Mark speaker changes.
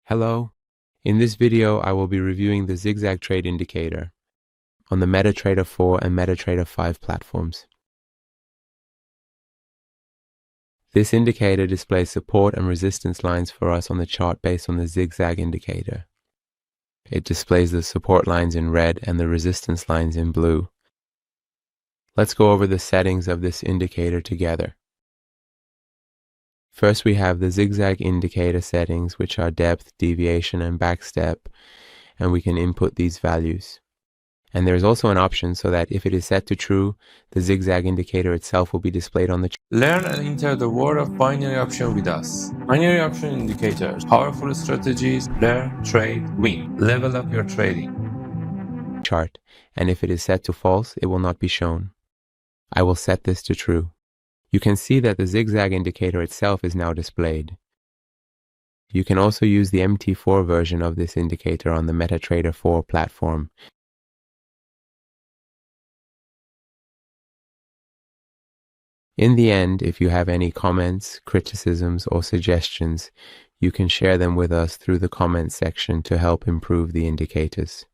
Speaker 1: Hello. In this video, I will be reviewing the ZigZag Trade Indicator on the MetaTrader 4 and MetaTrader 5 platforms. This indicator displays support and resistance lines for us on the chart based on the ZigZag indicator. It displays the support lines in red and the resistance lines in blue. Let's go over the settings of this indicator together. First, we have the ZigZag indicator settings, which are depth, deviation, and backstep, and we can input these values. And there is also an option so that if it is set to true, the ZigZag indicator itself will be displayed on the chart.
Speaker 2: Learn and enter the world of binary option with us. Binary option indicators, powerful strategies, learn, trade, win. Level up your trading
Speaker 1: chart, and if it is set to false, it will not be shown. I will set this to true. You can see that the ZigZag indicator itself is now displayed. You can also use the MT4 version of this indicator on the MetaTrader 4 platform. In the end, if you have any comments, criticisms, or suggestions, you can share them with us through the comments section to help improve the indicators.